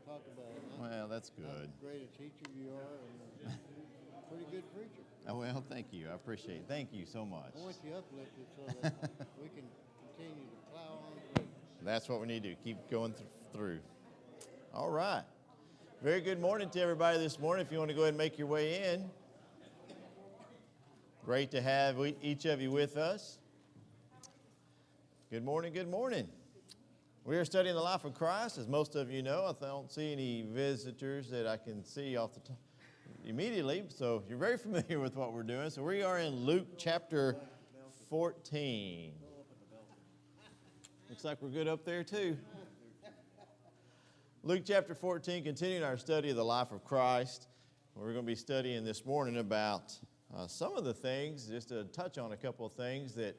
talk about it. Well, that's good. How great a teacher you are, and pretty good preacher. Oh, well, thank you. I appreciate it. Thank you so much. I want you uplifted so that we can continue to plow on through. That's what we need to do. Keep going through. All right. Very good morning to everybody this morning. If you want to go ahead and make your way in. Great to have each of you with us. Good morning, good morning. We are studying the life of Christ, as most of you know. I don't see any visitors that I can see off the top immediately, so you're very familiar with what we're doing. So we are in Luke chapter 14. Looks like we're good up there too. Luke chapter 14, continuing our study of the life of Christ. We're going to be studying this morning about some of the things, just to touch on a couple of things that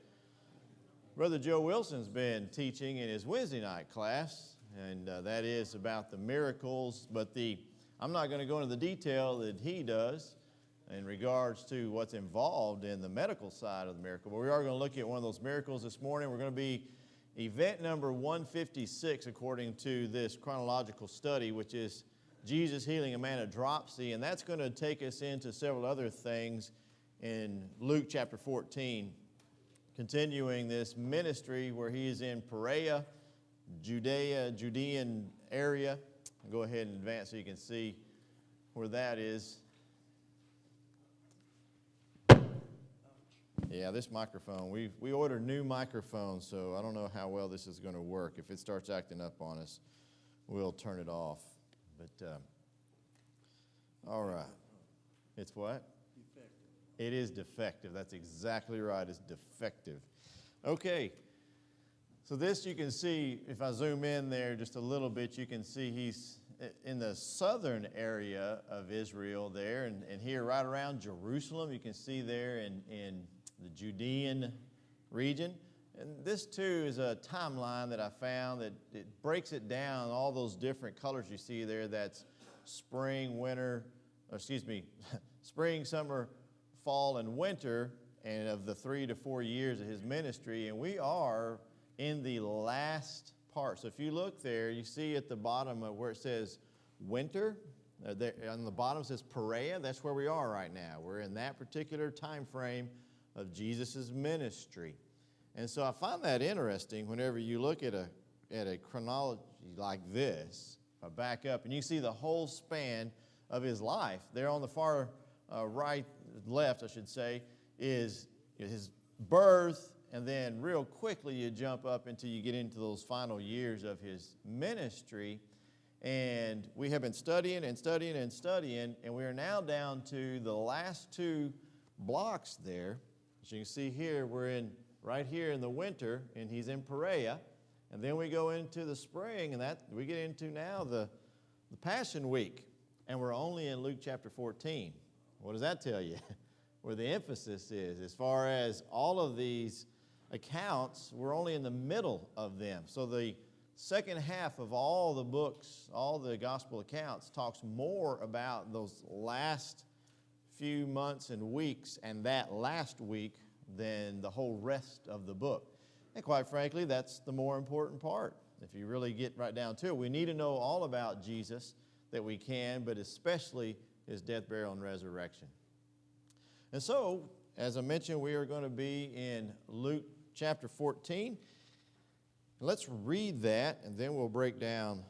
Brother Joe Wilson's been teaching in his Wednesday night class, and that is about the miracles, but I'm not going to go into the detail that he does in regards to what's involved in the medical side of the miracle, but we are going to look at one of those miracles this morning. We're going to be event number 156 according to this chronological study, which is Jesus healing a man of dropsy, and that's going to take us into several other things in Luke chapter 14. Continuing this ministry where he is in Perea, Judean area. I'll go ahead and advance so you can see where that is. Yeah, this microphone, we ordered new microphones, so I don't know how well this is going to work. If it starts acting up on us, we'll turn it off. But, all right. It's what? It is defective. That's exactly right. It's defective. Okay. So this you can see, if I zoom in there just a little bit, you can see he's in the southern area of Israel there, and here right around Jerusalem. You can see there in the Judean region. And this too is a timeline that I found that it breaks it down, all those different colors you see there. That's spring, summer, fall, and winter, and of the 3 to 4 years of his ministry, and we are in the last part. So if you look there, you see at the bottom of where it says winter, there, on the bottom it says Perea. That's where we are right now. We're in that particular time frame of Jesus' ministry. And so I find that interesting whenever you look at a chronology like this. If I back up, and you see the whole span of his life. There on the far left, I should say, is his birth, and then real quickly you jump up until you get into those final years of his ministry. And we have been studying and studying and studying, and we are now down to the last two blocks there. As you can see here, we're right here in the winter, and he's in Perea. And then we go into the spring, and we get into now the Passion Week, and we're only in Luke chapter 14. What does that tell you? Where the emphasis is. As far as all of these accounts, we're only in the middle of them. So the second half of all the books, all the gospel accounts, talks more about those last few months and weeks and that last week than the whole rest of the book. And quite frankly, that's the more important part. If you really get right down to it, we need to know all about Jesus that we can, but especially his death, burial, and resurrection. And so, as I mentioned, we are going to be in Luke chapter 14. Let's read that, and then we'll break down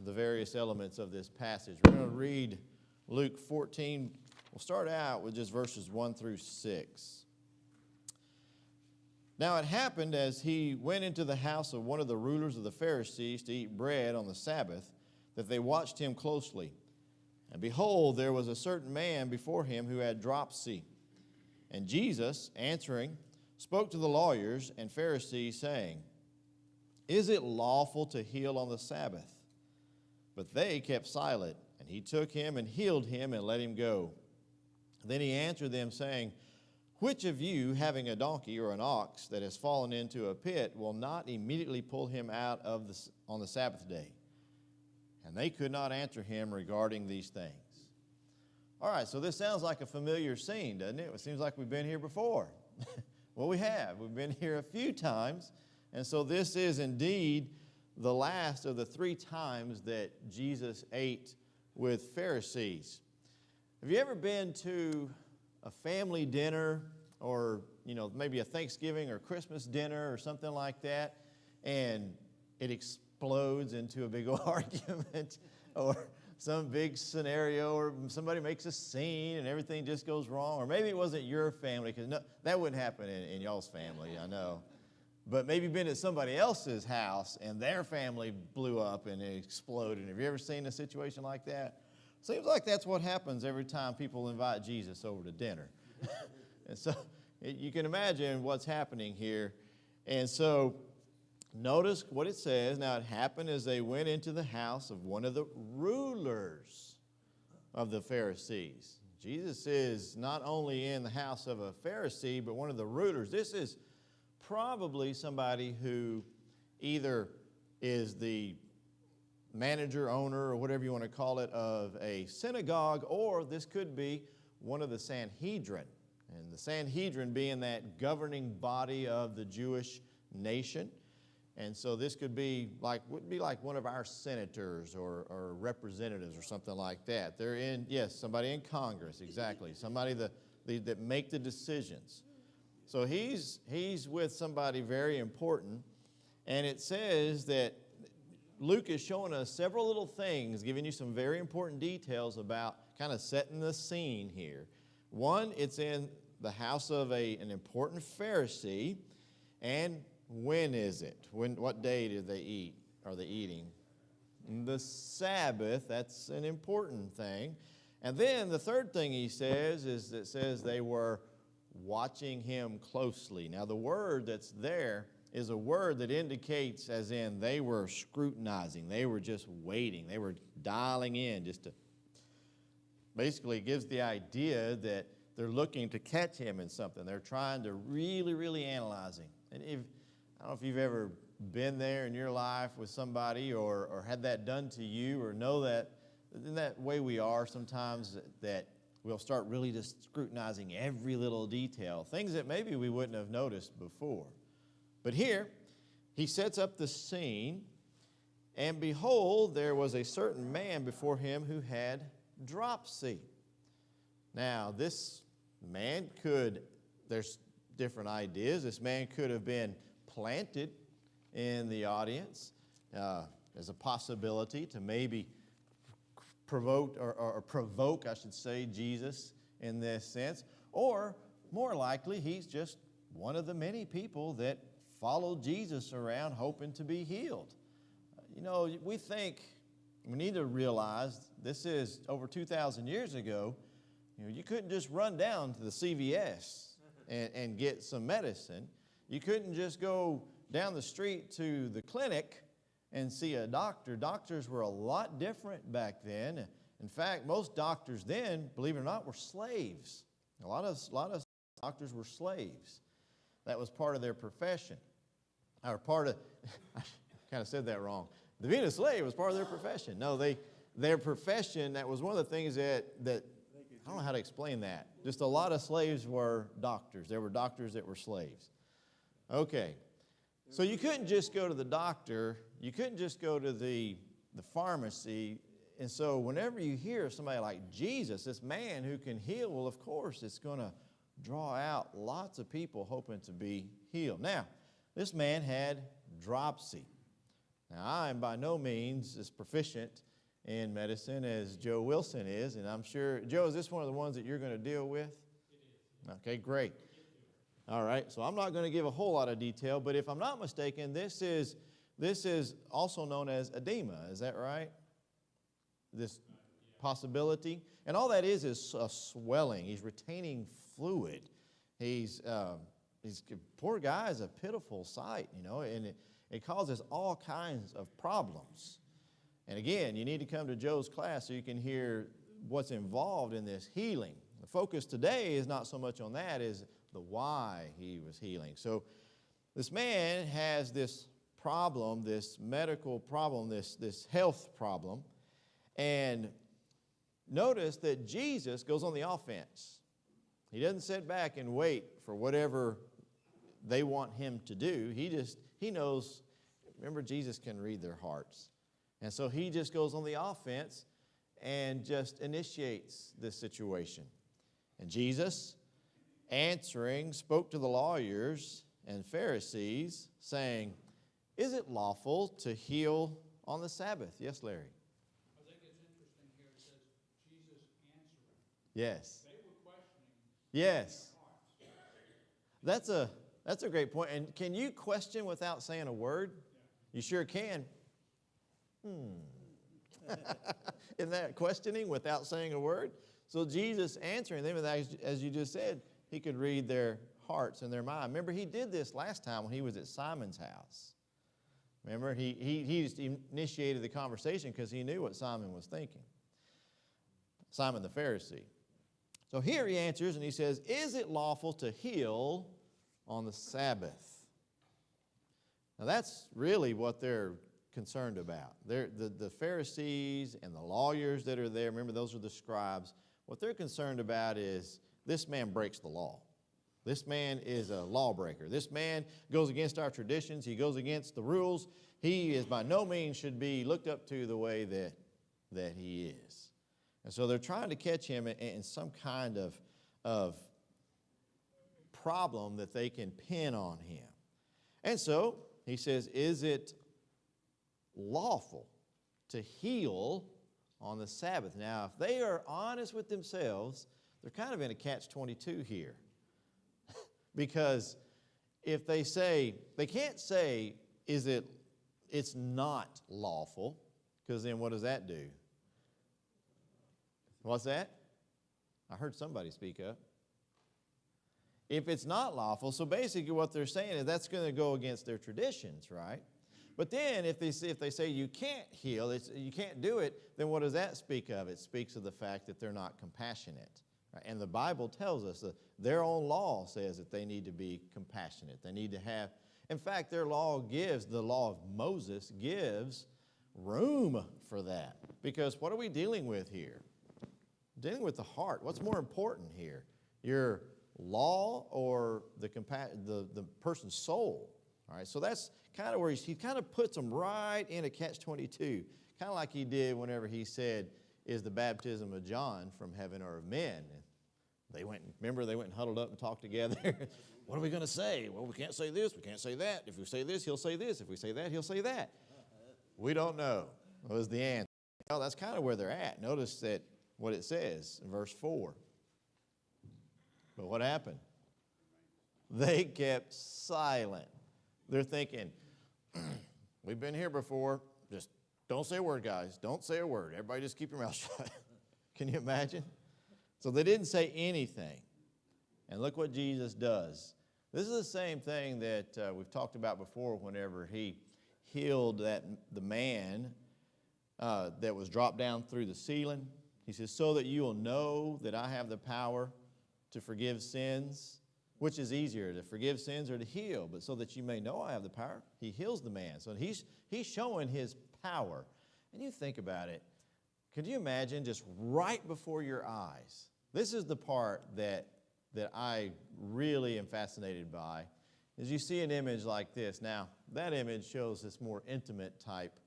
the various elements of this passage. We're going to read Luke 14. We'll start out with just verses 1 through 6. Now it happened as he went into the house of one of the rulers of the Pharisees to eat bread on the Sabbath, that they watched him closely. And behold, there was a certain man before him who had dropsy. And Jesus, answering, spoke to the lawyers and Pharisees, saying, Is it lawful to heal on the Sabbath? But they kept silent, and he took him and healed him and let him go. Then he answered them, saying, Which of you, having a donkey or an ox that has fallen into a pit, will not immediately pull him out on the Sabbath day? And they could not answer him regarding these things. All right, so this sounds like a familiar scene, doesn't it? It seems like we've been here before. Well, we have. We've been here a few times. And so this is indeed the last of the 3 times that Jesus ate with Pharisees. Have you ever been to a family dinner or, maybe a Thanksgiving or Christmas dinner or something like that, and it explodes into a big old argument or some big scenario, or somebody makes a scene and everything just goes wrong? Or maybe it wasn't your family, because that wouldn't happen in y'all's family, I know. But maybe you've been at somebody else's house and their family blew up and it exploded. Have you ever seen a situation like that? Seems like that's what happens every time people invite Jesus over to dinner. And so you can imagine what's happening here. And so notice what it says. Now it happened as they went into the house of one of the rulers of the Pharisees. Jesus is not only in the house of a Pharisee, but one of the rulers. This is probably somebody who either is the manager, owner, or whatever you want to call it, of a synagogue, or this could be one of the Sanhedrin. And the Sanhedrin being that governing body of the Jewish nation. And so this would be like one of our senators or representatives or something like that. They're in, yes, somebody in Congress, exactly. Somebody that make the decisions. So he's with somebody very important, and it says that Luke is showing us several little things, giving you some very important details about kind of setting the scene here. One, it's in the house of an important Pharisee, and when is it? What day do they eat? Are they eating? The Sabbath. That's an important thing. And then the third thing he says is it says they were watching him closely. Now the word that's there is a word that indicates as in they were scrutinizing. They were just waiting. They were dialing in just to, basically it gives the idea that they're looking to catch him in something. They're trying to really, really analyze him. And I don't know if you've ever been there in your life with somebody or had that done to you, or know that in that way we are sometimes, that we'll start really just scrutinizing every little detail, things that maybe we wouldn't have noticed before. But here, he sets up the scene, and behold, there was a certain man before him who had dropsy. Now, this man there's different ideas. This man could have been planted in the audience as a possibility to maybe provoke, I should say, Jesus in this sense. Or, more likely, he's just one of the many people that followed Jesus around hoping to be healed. We need to realize this is over 2,000 years ago. You couldn't just run down to the CVS and get some medicine. You couldn't just go down the street to the clinic and see a doctor. Doctors were a lot different back then. In fact, most doctors then, believe it or not, were slaves. A lot of doctors were slaves. That was part of their profession. Or I kind of said that wrong. The being a slave was part of their profession. No, their profession, that was one of the things that I don't know how to explain that. Just a lot of slaves were doctors. There were doctors that were slaves. Okay. So you couldn't just go to the doctor. You couldn't just go to the pharmacy. And so whenever you hear somebody like Jesus, this man who can heal, well, of course, it's going to draw out lots of people hoping to be healed. Now, this man had dropsy. Now, I am by no means as proficient in medicine as Joe Wilson is, and I'm sure, Joe, is this one of the ones that you're going to deal with? It is. Okay, great. All right, so I'm not going to give a whole lot of detail, but if I'm not mistaken, this is also known as edema. Is that right? This possibility. And all that is a swelling. He's retaining fluid. Poor guy is a pitiful sight, and it causes all kinds of problems. And again, you need to come to Joe's class so you can hear what's involved in this healing. The focus today is not so much on that as the why he was healing. So this man has this problem, this medical problem, this health problem. And notice that Jesus goes on the offense. He doesn't sit back and wait for whatever they want him to do. He knows, remember, Jesus can read their hearts. And so he just goes on the offense and just initiates this situation. And Jesus, answering, spoke to the lawyers and Pharisees, saying, "Is it lawful to heal on the Sabbath?" Yes, Larry? I think it's interesting here. It says, Jesus answering. Yes. They were questioning Yes. their hearts. That's a great point. And can you question without saying a word? You sure can. Isn't that questioning without saying a word? So Jesus answering them, as you just said, he could read their hearts and their mind. Remember, he did this last time when he was at Simon's house. Remember, he just initiated the conversation because he knew what Simon was thinking. Simon the Pharisee. So here he answers and he says, "Is it lawful to heal on the Sabbath?" Now that's really what they're concerned about. The Pharisees and the lawyers that are there, remember those are the scribes, what they're concerned about is this man breaks the law. This man is a lawbreaker. This man goes against our traditions. He goes against the rules. He is by no means should be looked up to the way that he is. And so they're trying to catch him in some kind of problem that they can pin on him. And so he says, "Is it lawful to heal on the Sabbath?" Now, if they are honest with themselves, they're kind of in a catch-22 here. Because if they say, they can't say, it's not lawful, because then what does that do? What's that? I heard somebody speak up. If it's not lawful, so basically what they're saying is that's going to go against their traditions, right? But then if they say you can't heal, you can't do it, then what does that speak of? It speaks of the fact that they're not compassionate. Right? And the Bible tells us that their own law says that they need to be compassionate. They need to have, in fact, the law of Moses gives room for that. Because what are we dealing with here? Dealing with the heart. What's more important here? Your law or the person's soul? All right, so that's kind of where he kind of puts them right in a catch-22, kind of like he did whenever he said, "Is the baptism of John from heaven or of men?" And they went and huddled up and talked together. What are we going to say? Well, we can't say this, we can't say that. If we say this, he'll say this. If we say that, he'll say that. We don't know, was the answer. Well, that's kind of where they're at. Notice that what it says in verse 4. But what happened? They kept silent. They're thinking, we've been here before. Just don't say a word, guys. Don't say a word. Everybody just keep your mouth shut. Can you imagine? So they didn't say anything. And look what Jesus does. This is the same thing that we've talked about before whenever he healed the man that was dropped down through the ceiling. He says, "So that you will know that I have the power to forgive sins." Which is easier, to forgive sins or to heal? But so that you may know I have the power, he heals the man. So he's showing his power. And you think about it. Could you imagine just right before your eyes? This is the part that I really am fascinated by, is you see an image like this. Now, that image shows this more intimate type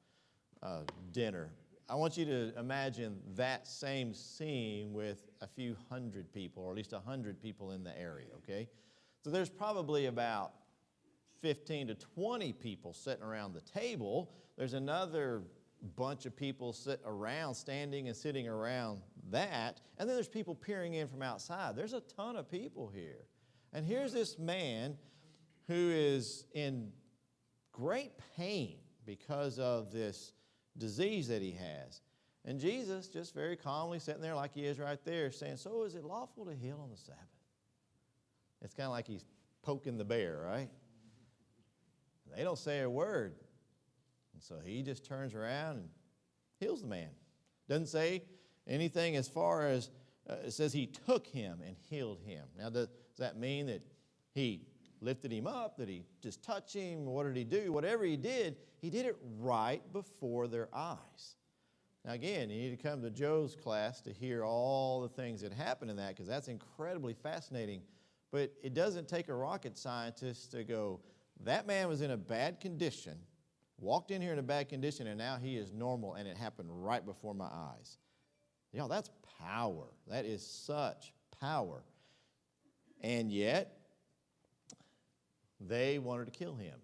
dinner. I want you to imagine that same scene with a few hundred people, or at least 100 people in the area, okay? So there's probably about 15 to 20 people sitting around the table. There's another bunch of people standing and sitting around that. And then there's people peering in from outside. There's a ton of people here. And here's this man who is in great pain because of this disease that he has. And Jesus just very calmly sitting there like he is right there saying, "So is it lawful to heal on the Sabbath?" It's kind of like he's poking the bear, right? They don't say a word. And so he just turns around and heals the man. Doesn't say anything as far as, it says he took him and healed him. Now, does that mean that he lifted him up, that he just touched him? What did he do? Whatever he did it right before their eyes. Now, again, you need to come to Joe's class to hear all the things that happen in that, because that's incredibly fascinating. But it doesn't take a rocket scientist to go, that man was in a bad condition, walked in here in a bad condition, and now he is normal, and it happened right before my eyes. Y'all, that's power. That is such power. And yet, they wanted to kill him.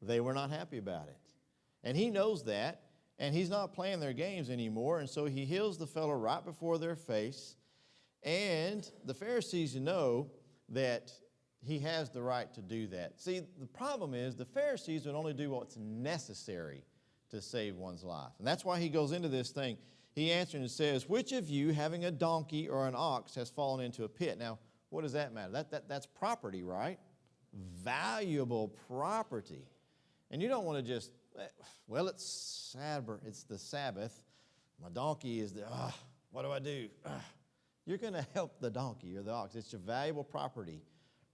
They were not happy about it. And he knows that, and he's not playing their games anymore, and so he heals the fellow right before their face. And the Pharisees know that he has the right to do that. See, the problem is the Pharisees would only do what's necessary to save one's life. And that's why he goes into this thing. He answers and says, which of you, having a donkey or an ox, has fallen into a pit? Now, what does that matter? That's property, right? Valuable property. And you don't want to just, well, it's the Sabbath. My donkey is what do I do? You're going to help the donkey or the ox. It's a valuable property,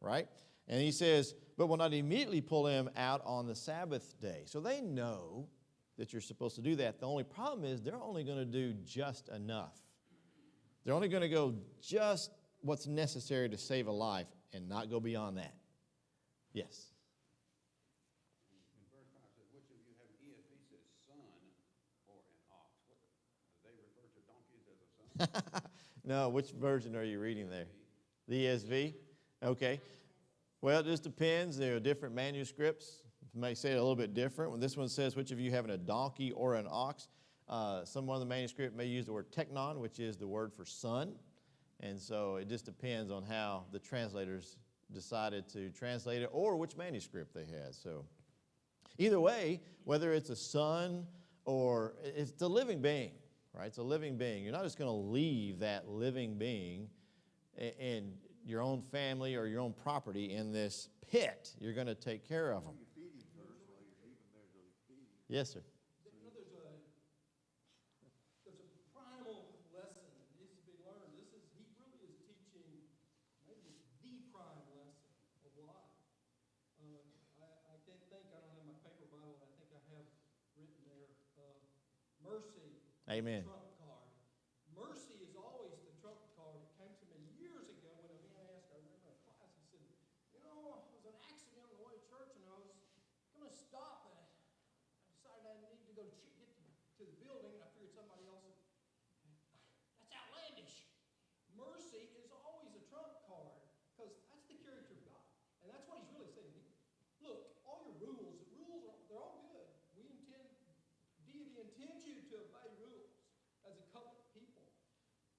right? And he says, but will not immediately pull him out on the Sabbath day. So they know that you're supposed to do that. The only problem is they're only going to do just enough. They're only going to go just what's necessary to save a life and not go beyond that. Yes? In verse 5 says, which of you have an ESV says son or an ox? Do they refer to donkeys as a son? No, which version are you reading there? The ESV? Okay. Well, it just depends. There are different manuscripts. You may say it a little bit different. When this one says, which of you having a donkey or an ox? Some of the manuscript may use the word teknon, which is the word for son. And so it just depends on how the translators decided to translate it or which manuscript they had. So either way, whether it's a son or it's a living being, right? It's a living being. You're not just going to leave that living being in your own family or your own property in this pit. You're going to take care of them. Yes, sir. You know, there's a primal lesson that needs to be learned. He really is teaching maybe the prime lesson of life. I can't think, I don't have my paper Bible, I think I have written there, mercy. Amen. Trump card. Mercy is always the trump card. It came to me years ago when a man asked, I remember a class, he said, you know, it was an accident on the way to church and I was going to stop and I decided I needed to go get to the building and I figured somebody else would. That's outlandish. Mercy is always a trump card because that's the character of God. And that's what he's really saying. Look, all your rules, they're all good. Deity intends you to obey rules as a covenant people.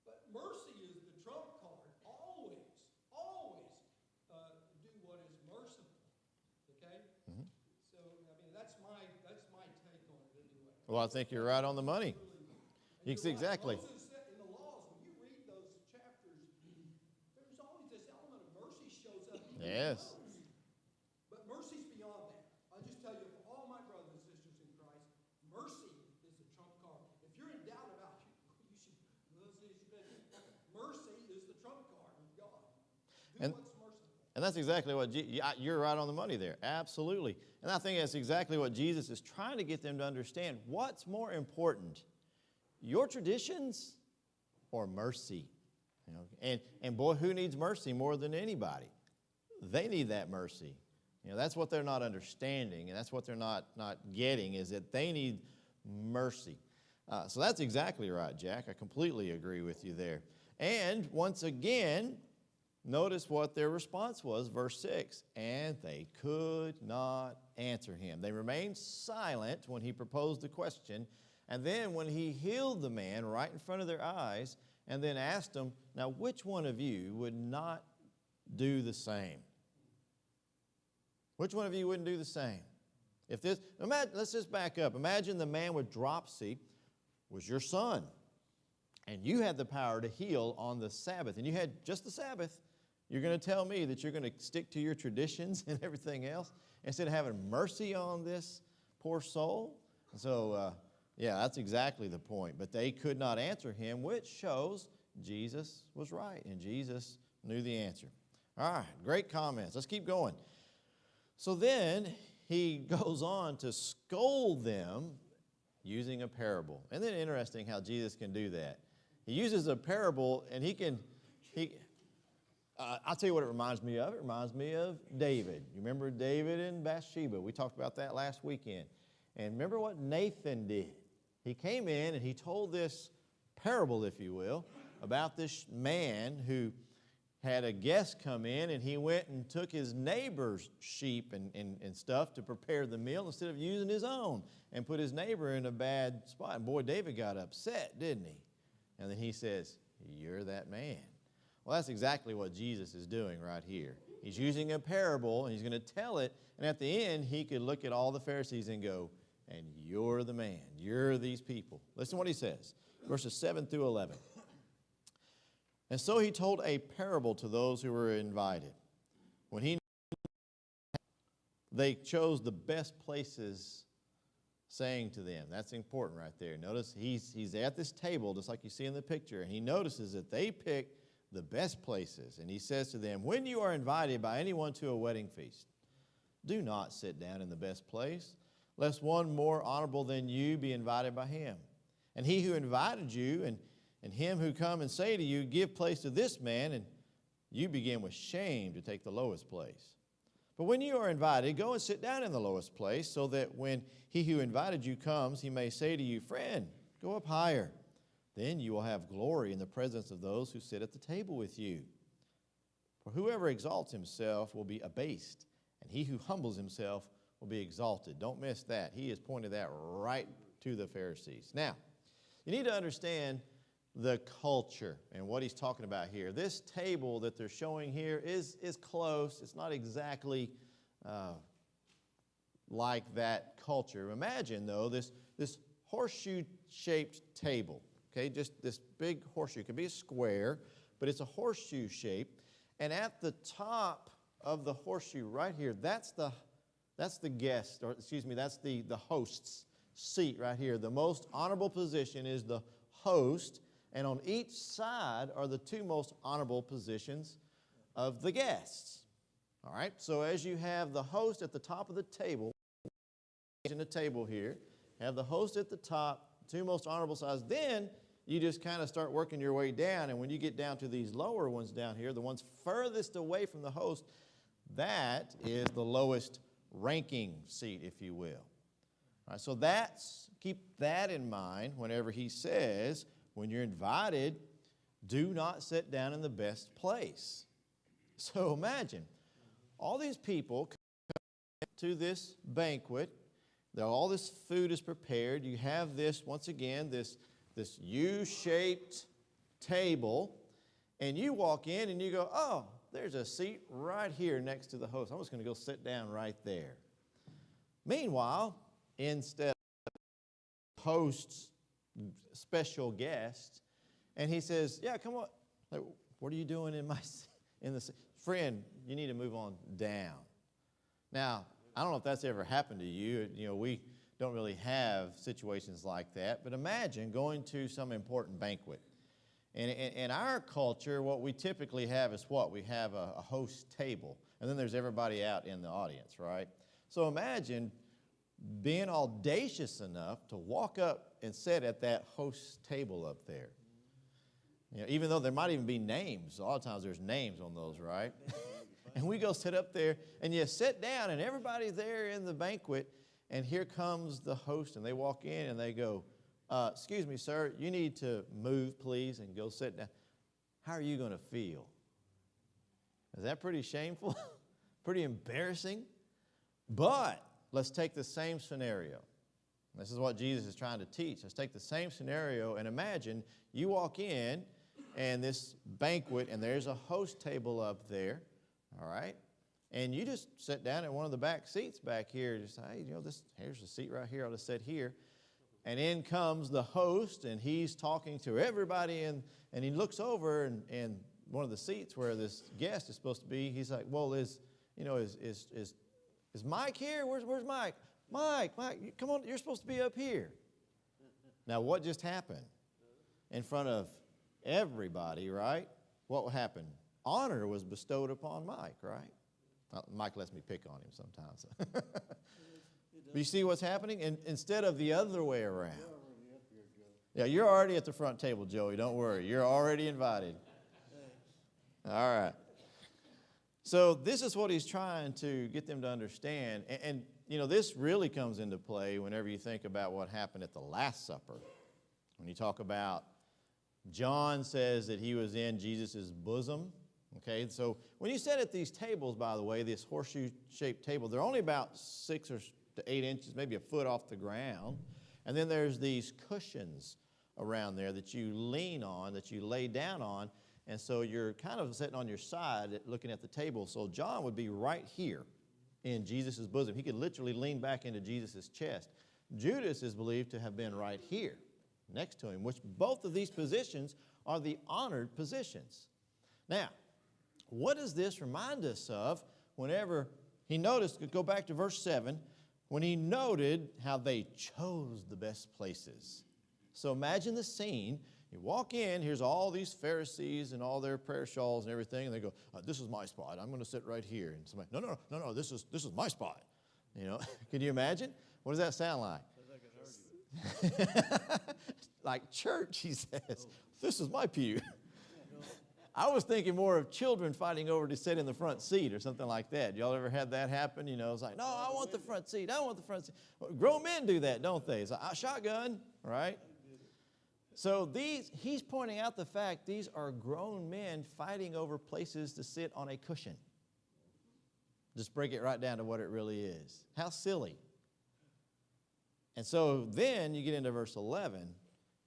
But mercy is the trump card. Always do what is merciful. Okay? Mm-hmm. So, I mean, that's my take on it anyway. Well, I think you're right on the money. Exactly. Moses said in the laws, when you read those chapters, there's always this element of mercy shows up. Yes. But mercy's beyond that. I'll just tell you, for all my brothers and sisters in Christ, mercy is the trump card. If you're in doubt about mercy is the trump card of God. Do what's merciful. And that's exactly what, you're right on the money there. Absolutely. And I think that's exactly what Jesus is trying to get them to understand. What's more important, your traditions or mercy? You know, and boy, who needs mercy more than anybody? They need that mercy. You know, that's what they're not understanding, and that's what they're not getting, is that they need mercy. So that's exactly right, Jack. I completely agree with you there. And once again, notice what their response was, verse 6. And they could not answer him. They remained silent when he proposed the question. And then when he healed the man right in front of their eyes, and then asked them, now which one of you would not do the same? Which one of you wouldn't do the same? Let's just back up. Imagine the man with dropsy was your son, and you had the power to heal on the Sabbath, and you had just the Sabbath. You're going to tell me that you're going to stick to your traditions and everything else instead of having mercy on this poor soul? So, yeah, that's exactly the point. But they could not answer him, which shows Jesus was right, and Jesus knew the answer. All right, great comments. Let's keep going. So then he goes on to scold them using a parable. Isn't it interesting how Jesus can do that? He uses a parable, and I'll tell you what it reminds me of. It reminds me of David. You remember David and Bathsheba? We talked about that last weekend. And remember what Nathan did. He came in and he told this parable, if you will, about this man who had a guest come in, and he went and took his neighbor's sheep and stuff to prepare the meal instead of using his own, and put his neighbor in a bad spot. And boy, David got upset, didn't he? And then he says, "You're that man." Well, that's exactly what Jesus is doing right here. He's using a parable, and he's going to tell it, and at the end, he could look at all the Pharisees and go, "And you're the man. You're these people." Listen to what he says, verses 7 through 11. "And so he told a parable to those who were invited. When he they chose the best places, saying to them," that's important right there. Notice he's at this table, just like you see in the picture, and he notices that they picked the best places. And he says to them, "When you are invited by anyone to a wedding feast, do not sit down in the best place, lest one more honorable than you be invited by him. And he who invited you and him who come and say to you, 'Give place to this man,' and you begin with shame to take the lowest place. But when you are invited, go and sit down in the lowest place, so that when he who invited you comes, he may say to you, 'Friend, go up higher.' Then you will have glory in the presence of those who sit at the table with you. For whoever exalts himself will be abased, and he who humbles himself will be exalted." Don't miss that. He has pointed that right to the Pharisees. Now, you need to understand the culture and what he's talking about here. This table that they're showing here is close. It's not exactly like that culture. Imagine, though, this horseshoe-shaped table. Okay, just this big horseshoe. It could be a square, but it's a horseshoe shape. And at the top of the horseshoe right here, that's the guest, or excuse me, that's the host's seat right here. The most honorable position is the host, and on each side are the two most honorable positions of the guests. All right, so as you have the host at the top of the table, in the table here, have the host at the top, two most honorable sides, then you just kind of start working your way down, and when you get down to these lower ones down here, the ones furthest away from the host, that is the lowest ranking seat, if you will. All right, so keep that in mind whenever he says, when you're invited, do not sit down in the best place. So imagine, all these people come to this banquet, all this food is prepared, you have this, once again, this U-shaped table, and you walk in and you go, "Oh, there's a seat right here next to the host. I'm just going to go sit down right there." Meanwhile, instead of host's special guest, and he says, "Yeah, come on. Like, what are you doing in the friend? You need to move on down." Now, I don't know if that's ever happened to you. You know, we don't really have situations like that. But imagine going to some important banquet. And in our culture, what we typically have is what? We have a host table. And then there's everybody out in the audience, right? So imagine being audacious enough to walk up and sit at that host table up there. You know, even though there might even be names. A lot of times there's names on those, right? And we go sit up there, and you sit down, and everybody's there in the banquet, and here comes the host, and they walk in, and they go, "Excuse me, sir, you need to move, please, and go sit down." How are you going to feel? Is that pretty shameful? Pretty embarrassing? But let's take the same scenario. This is what Jesus is trying to teach. Let's take the same scenario and imagine you walk in, and this banquet, and there's a host table up there, all right? And you just sit down at one of the back seats back here. Just say, "Hey, you know, here's the seat right here. I'll just sit here." And in comes the host, and he's talking to everybody, and he looks over, and one of the seats where this guest is supposed to be, he's like, "Well, is Mike here? Where's Mike? Mike, come on, you're supposed to be up here." Now, what just happened? In front of everybody, right? What happened? Honor was bestowed upon Mike, right? Mike lets me pick on him sometimes. But you see what's happening? Instead of the other way around. Yeah, you're already at the front table, Joey. Don't worry. You're already invited. All right. So this is what he's trying to get them to understand. And this really comes into play whenever you think about what happened at the Last Supper. When you talk about, John says that he was in Jesus' bosom. Okay, so when you sit at these tables, by the way, this horseshoe-shaped table, they're only about 6 to 8 inches, maybe a foot off the ground. And then there's these cushions around there that you lean on, that you lay down on. And so you're kind of sitting on your side looking at the table. So John would be right here in Jesus' bosom. He could literally lean back into Jesus' chest. Judas is believed to have been right here next to him, which both of these positions are the honored positions. Now, what does this remind us of whenever he noticed, go back to verse 7, when he noted how they chose the best places. So imagine the scene. You walk in, here's all these Pharisees and all their prayer shawls and everything, and they go, this is my spot. I'm going to sit right here. And somebody, no, this is my spot. Can you imagine? What does that sound like? Sounds like an argument. Like church, he says. This is my pew. I was thinking more of children fighting over to sit in the front seat or something like that. Y'all ever had that happen? It's like, no, I want the front seat. I want the front seat. Well, grown men do that, don't they? It's like, shotgun, right? So he's pointing out the fact these are grown men fighting over places to sit on a cushion. Just break it right down to what it really is. How silly. And so then you get into verse 11,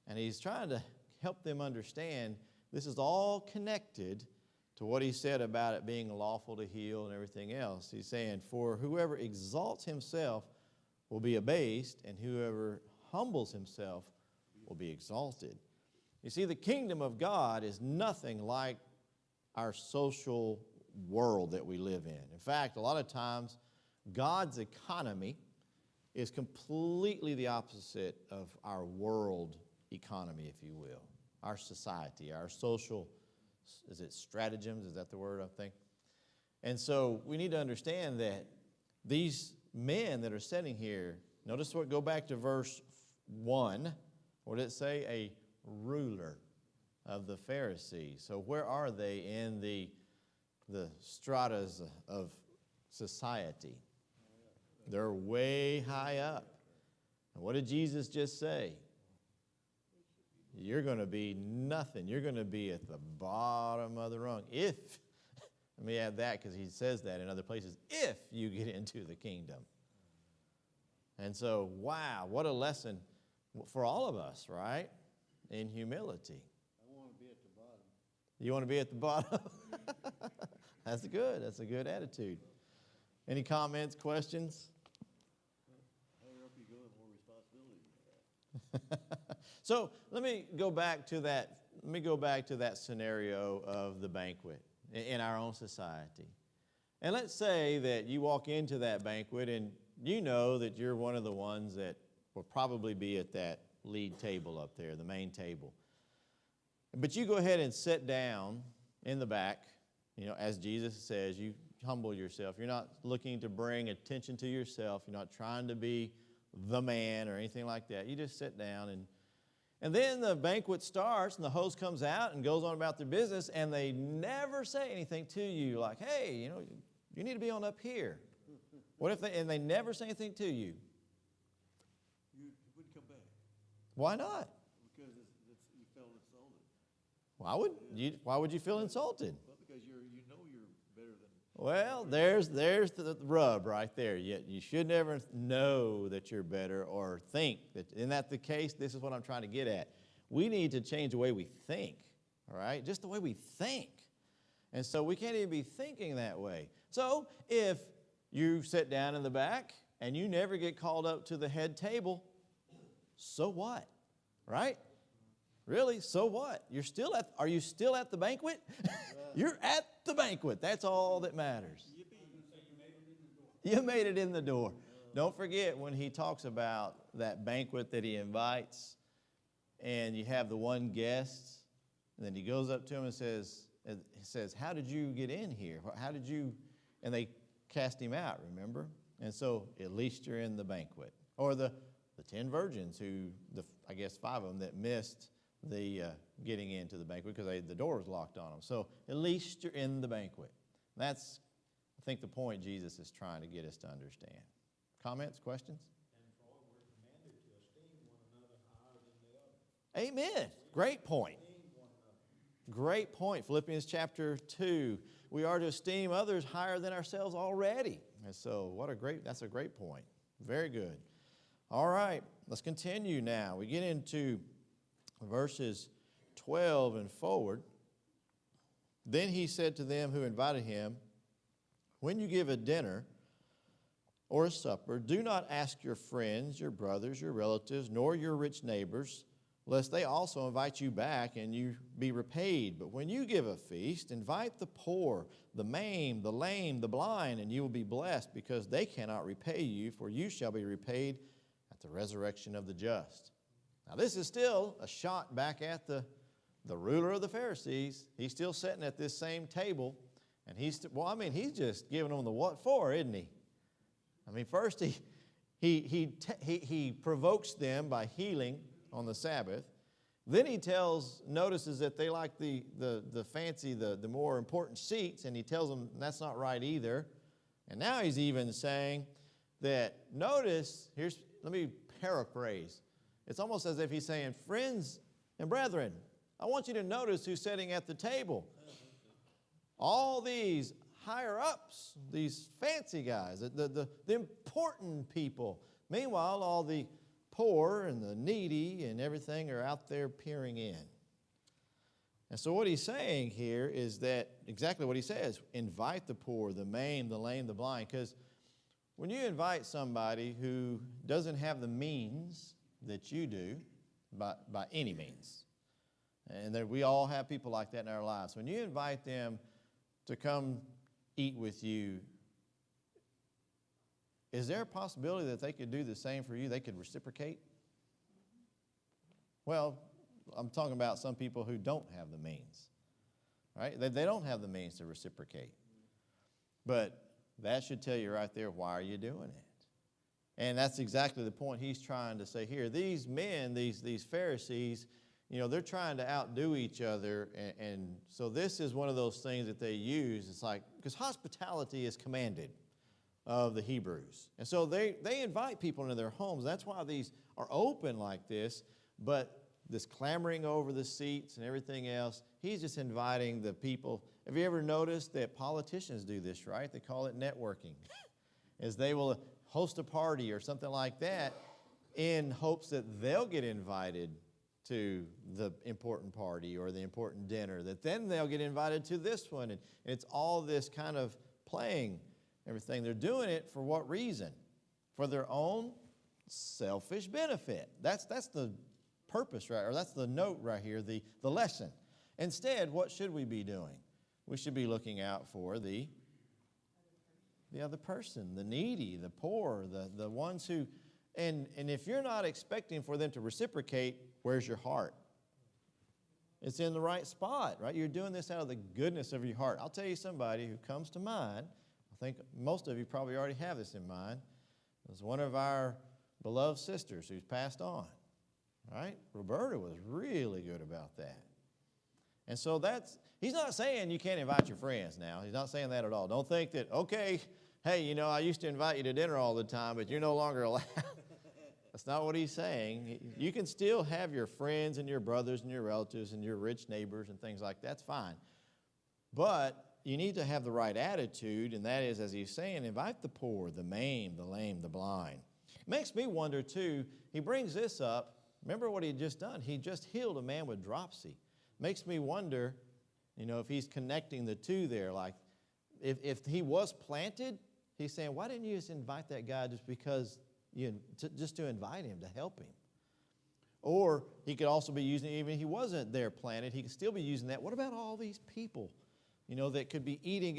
and he's trying to help them understand this is all connected to what he said about it being lawful to heal and everything else. He's saying, for whoever exalts himself will be abased, and whoever humbles himself will be exalted. You see, the kingdom of God is nothing like our social world that we live in. In fact, a lot of times, God's economy is completely the opposite of our world economy, if you will. Our society, our social, is it stratagems? Is that the word, I think? And so we need to understand that these men that are sitting here, notice what, go back to verse 1. What did it say? A ruler of the Pharisees. So where are they in the stratas of society? They're way high up. And what did Jesus just say? You're going to be nothing. You're going to be at the bottom of the rung. Let me add that because he says that in other places, if you get into the kingdom. And so, wow, what a lesson for all of us, right? In humility. I want to be at the bottom. You want to be at the bottom? That's good. That's a good attitude. Any comments, questions? Higher up you go, the more responsibility you have. So let me go back to that. Let me go back to that scenario of the banquet in our own society. And let's say that you walk into that banquet and you know that you're one of the ones that will probably be at that lead table up there, the main table. But you go ahead and sit down in the back. As Jesus says, you humble yourself. You're not looking to bring attention to yourself. You're not trying to be the man or anything like that. You just sit down and then the banquet starts and the host comes out and goes on about their business and they never say anything to you like, hey, you need to be on up here. What if they never say anything to you? You wouldn't come back. Why not? Because you felt insulted. Why would you feel insulted? Well, because you're better than. Well, there's the rub right there. You should never know that you're better or think that. Isn't that the case? This is what I'm trying to get at. We need to change the way we think, all right? Just the way we think. And so we can't even be thinking that way. So if you sit down in the back and you never get called up to the head table, so what, right? Really, so what? Are you still at the banquet? You're at the banquet. That's all that matters. You made it in the door. Don't forget when he talks about that banquet that he invites and you have the one guest, and then he goes up to him and says, how did you get in here? How did you, and they cast him out, remember? And so at least you're in the banquet. Or the 10 virgins I guess 5 of them that missed the getting into the banquet because the door was locked on them. So at least you're in the banquet. That's, I think, the point Jesus is trying to get us to understand. Comments, questions? And Troy, we're commanded to esteem one another higher than the other. Amen. Great point. Esteem one another. Great point. Philippians chapter 2. We are to esteem others higher than ourselves already. And so that's a great point. Very good. All right, let's continue now. We get into verses 12 and forward. Then he said to them who invited him, when you give a dinner or a supper, do not ask your friends, your brothers, your relatives, nor your rich neighbors, lest they also invite you back and you be repaid. But when you give a feast, invite the poor, the maimed, the lame, the blind, and you will be blessed, because they cannot repay you, for you shall be repaid at the resurrection of the just. Now this is still a shot back at the ruler of the Pharisees. He's still sitting at this same table, and he's just giving them the what for, isn't he? I mean, first he provokes them by healing on the Sabbath. Then he notices that they like the fancy, the more important seats, and he tells them that's not right either. And now he's even saying that, let me paraphrase. It's almost as if he's saying, friends and brethren, I want you to notice who's sitting at the table. All these higher ups, these fancy guys, the important people. Meanwhile, all the poor and the needy and everything are out there peering in. And so what he's saying here is that exactly what he says, invite the poor, the maimed, the lame, the blind. Because when you invite somebody who doesn't have the means that you do, by any means, and we all have people like that in our lives. When you invite them to come eat with you, is there a possibility that they could do the same for you? They could reciprocate? Well, I'm talking about some people who don't have the means, right? They don't have the means to reciprocate. But that should tell you right there, why are you doing it? And that's exactly the point he's trying to say here. These men, these Pharisees, they're trying to outdo each other. And so this is one of those things that they use. It's like, because hospitality is commanded of the Hebrews. And so they invite people into their homes. That's why these are open like this. But this clamoring over the seats and everything else, he's just inviting the people. Have you ever noticed that politicians do this, right? They call it networking. As they will host a party or something like that in hopes that they'll get invited to the important party or the important dinner, that then they'll get invited to this one. And it's all this kind of playing everything. They're doing it for what reason? For their own selfish benefit. That's the purpose, right? Or that's the note right here, the lesson. Instead, what should we be doing? We should be looking out for the other person, the needy, the poor, the ones who, and if you're not expecting for them to reciprocate, where's your heart? It's in the right spot, right? You're doing this out of the goodness of your heart. I'll tell you somebody who comes to mind. I think most of you probably already have this in mind. It was one of our beloved sisters who's passed on, right? Roberta was really good about that. And so he's not saying you can't invite your friends now. He's not saying that at all. Don't think that, okay, hey, I used to invite you to dinner all the time, but you're no longer allowed. That's not what he's saying. You can still have your friends and your brothers and your relatives and your rich neighbors and things like that. That's fine. But you need to have the right attitude, and that is, as he's saying, invite the poor, the maimed, the lame, the blind. It makes me wonder, too, he brings this up. Remember what he had just done? He just healed a man with dropsy. Makes me wonder, if he's connecting the two there. Like, if he was planted, he's saying, why didn't you just invite that guy just because, just to invite him, to help him? Or he could also be using, even if he wasn't there planted, he could still be using that. What about all these people, that could be eating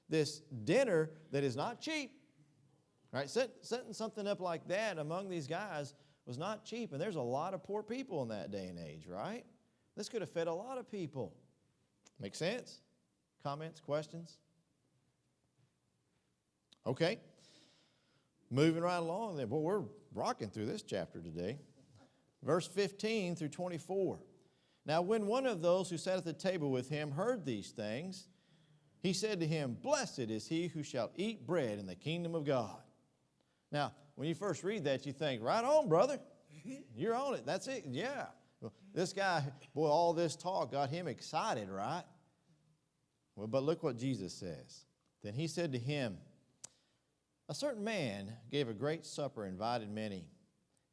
this dinner that is not cheap, right? Setting something up like that among these guys was not cheap. And there's a lot of poor people in that day and age, right? This could have fed a lot of people. Make sense? Comments, questions? Okay. Moving right along then. Well, we're rocking through this chapter today. Verse 15 through 24. Now, when one of those who sat at the table with him heard these things, he said to him, blessed is he who shall eat bread in the kingdom of God. Now, when you first read that, you think, right on, brother. You're on it. That's it. Yeah. Well, this guy, boy, all this talk got him excited, right? Well, but look what Jesus says. Then he said to him, a certain man gave a great supper, invited many,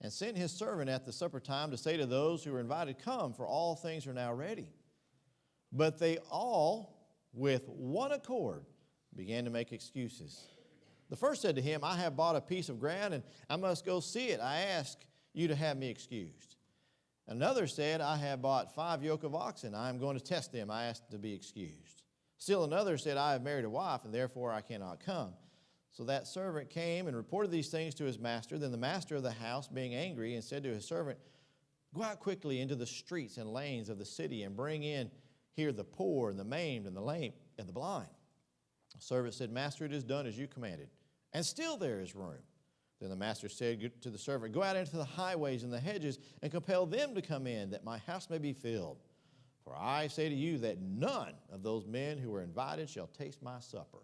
and sent his servant at the supper time to say to those who were invited, come, for all things are now ready. But they all, with one accord, began to make excuses. The first said to him, I have bought a piece of ground, and I must go see it. I ask you to have me excused. Another said, I have bought 5 yoke of oxen. I am going to test them. I ask to be excused. Still another said, I have married a wife, and therefore I cannot come. So that servant came and reported these things to his master. Then the master of the house, being angry, and said to his servant, go out quickly into the streets and lanes of the city, and bring in here the poor and the maimed and the lame and the blind. The servant said, Master, it is done as you commanded, and still there is room. Then the master said to the servant, go out into the highways and the hedges, and compel them to come in, that my house may be filled. For I say to you that none of those men who were invited shall taste my supper.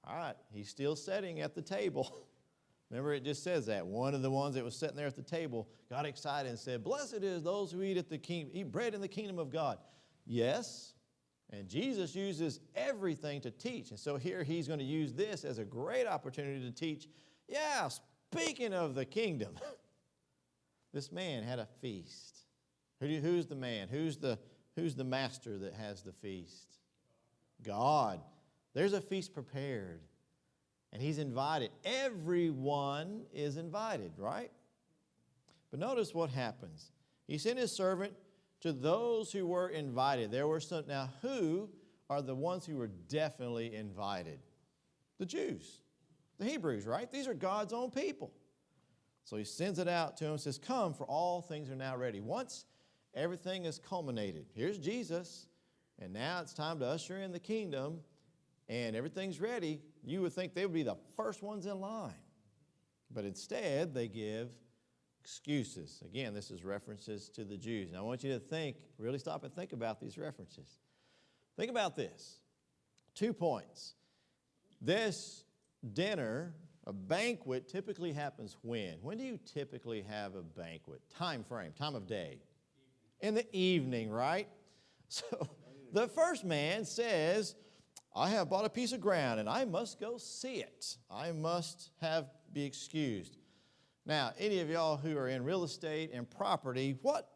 All right, he's still sitting at the table. Remember, it just says that. One of the ones that was sitting there at the table got excited and said, blessed is those who eat bread in the kingdom of God. Yes, and Jesus uses everything to teach. And so here he's going to use this as a great opportunity to teach. Yeah, speaking of the kingdom, this man had a feast. Who's the man? Who's the master that has the feast? God. There's a feast prepared, and he's invited. Everyone is invited, right? But notice what happens. He sent his servant to those who were invited. There were some. Now, who are the ones who were definitely invited? The Jews, the Hebrews, right? These are God's own people. So he sends it out to them and says, come, for all things are now ready. Once everything is culminated, here's Jesus, and now it's time to usher in the kingdom, and everything's ready. You would think they would be the first ones in line. But instead, they give excuses. Again, this is references to the Jews. And I want you to think, really stop and think about these references. Think about this. 2 points. This dinner, a banquet, typically happens when? When do you typically have a banquet? Time frame, time of day. In the evening, right? So the first man says, I have bought a piece of ground, and I must go see it. I must be excused. Now, any of y'all who are in real estate and property, what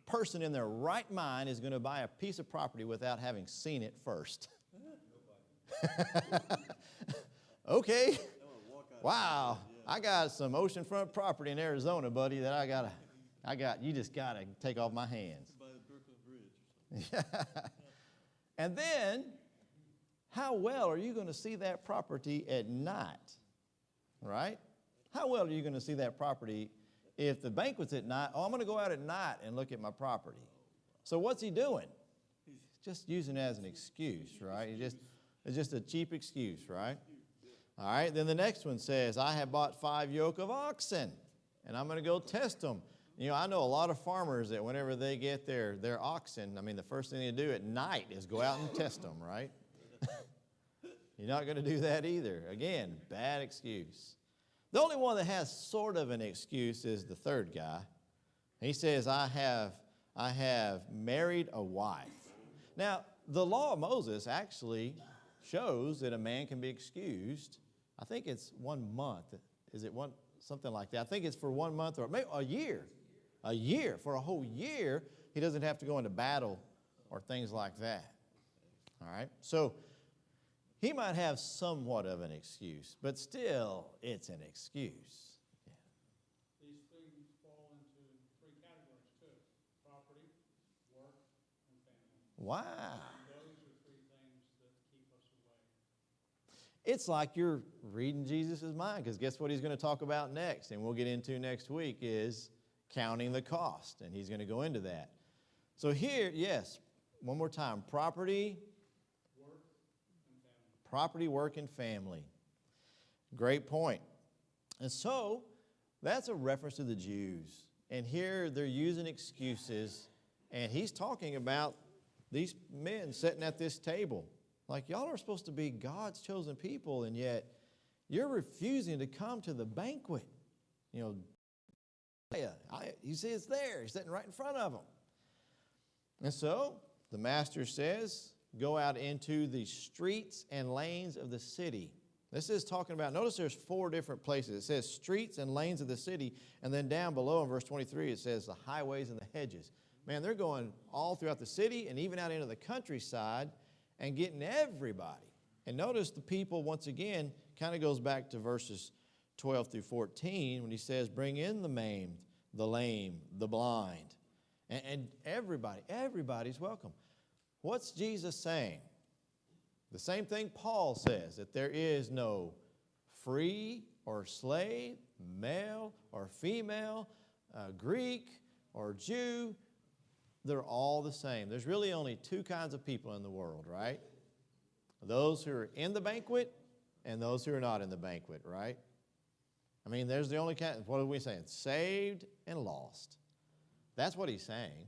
person in their right mind is going to buy a piece of property without having seen it first? Okay. Wow. I got some oceanfront property in Arizona, buddy, that you just got to take off my hands. By the Brooklyn Bridge or something. And then, how well are you going to see that property at night? Right? How well are you going to see that property if the banquet's at night? Oh, I'm going to go out at night and look at my property. So what's he doing? He's just using it as an excuse, right? It's just a cheap excuse, right? All right, then the next one says, I have bought 5 yoke of oxen, and I'm going to go test them. You know, I know a lot of farmers that whenever they get their oxen, I mean, the first thing they do at night is go out and test them, right? You're not going to do that either. Again, bad excuse. The only one that has sort of an excuse is the third guy. He says, I have married a wife. Now, the law of Moses actually shows that a man can be excused. I think it's 1 month. Is it something like that? I think it's for 1 month or maybe a year. A year. For a whole year, he doesn't have to go into battle or things like that. All right? So he might have somewhat of an excuse, but still, it's an excuse. Yeah. These things fall into 3 categories too: property, work, and family. Wow. And those are 3 things that keep us away. It's like you're reading Jesus' mind, because guess what he's going to talk about next, and we'll get into next week, is counting the cost, and he's going to go into that. So here, yes, one more time, property, work, and family. Great point. And so, that's a reference to the Jews. And here they're using excuses, and he's talking about these men sitting at this table. Like, y'all are supposed to be God's chosen people, and yet you're refusing to come to the banquet. You know, you see it's there. He's sitting right in front of them. And so the master says, go out into the streets and lanes of the city. This is talking about, notice there's 4 different places. It says streets and lanes of the city, and then down below in verse 23 it says the highways and the hedges. Man, they're going all throughout the city and even out into the countryside and getting everybody. And notice the people, once again, kind of goes back to verses 12 through 14 when he says, bring in the maimed, the lame, the blind. And everybody's welcome. What's Jesus saying? The same thing Paul says, that there is no free or slave, male or female, Greek or Jew. They're all the same. There's really only 2 kinds of people in the world, right? Those who are in the banquet and those who are not in the banquet, right? I mean, there's the only kind. What are we saying? Saved and lost. That's what he's saying.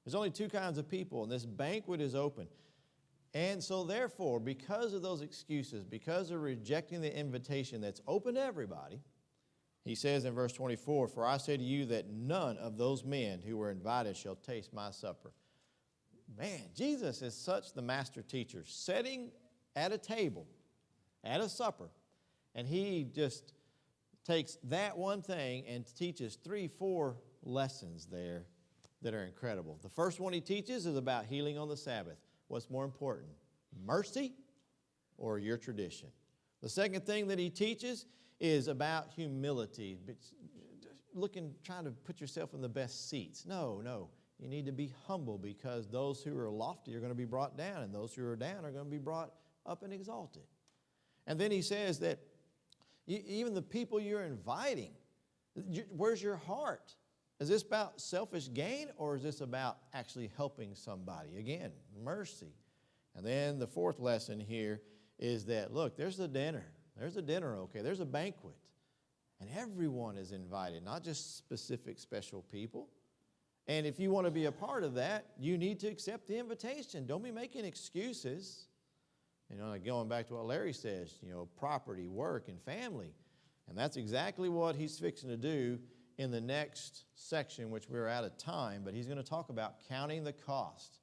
There's only 2 kinds of people, and this banquet is open. And so therefore, because of those excuses, because of rejecting the invitation that's open to everybody, he says in verse 24, for I say to you that none of those men who were invited shall taste my supper. Man, Jesus is such the master teacher, sitting at a table, at a supper, and he just takes that one thing and teaches 3, 4 lessons there that are incredible. The first one he teaches is about healing on the Sabbath. What's more important, mercy or your tradition? The second thing that he teaches is about humility, trying to put yourself in the best seats. No, you need to be humble because those who are lofty are going to be brought down and those who are down are going to be brought up and exalted. And then he says that even the people you're inviting, where's your heart? Is this about selfish gain or is this about actually helping somebody? Again, mercy. And then the 4th lesson here is that, look, there's a dinner. There's a dinner, okay. There's a banquet. And everyone is invited, not just specific special people. And if you want to be a part of that, you need to accept the invitation. Don't be making excuses. You know, like going back to what Larry says, you know, property, work, and family. And that's exactly what he's fixing to do in the next section, which we're out of time, but he's going to talk about counting the cost.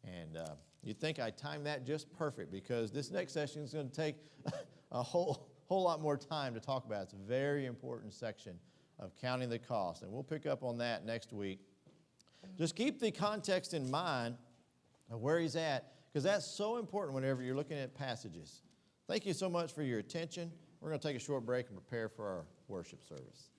And you'd think I timed that just perfect because this next session is going to take a whole lot more time to talk about. It's a very important section of counting the cost, and we'll pick up on that next week. Just keep the context in mind of where he's at, because that's so important whenever you're looking at passages. Thank you so much for your attention. We're going to take a short break and prepare for our worship service.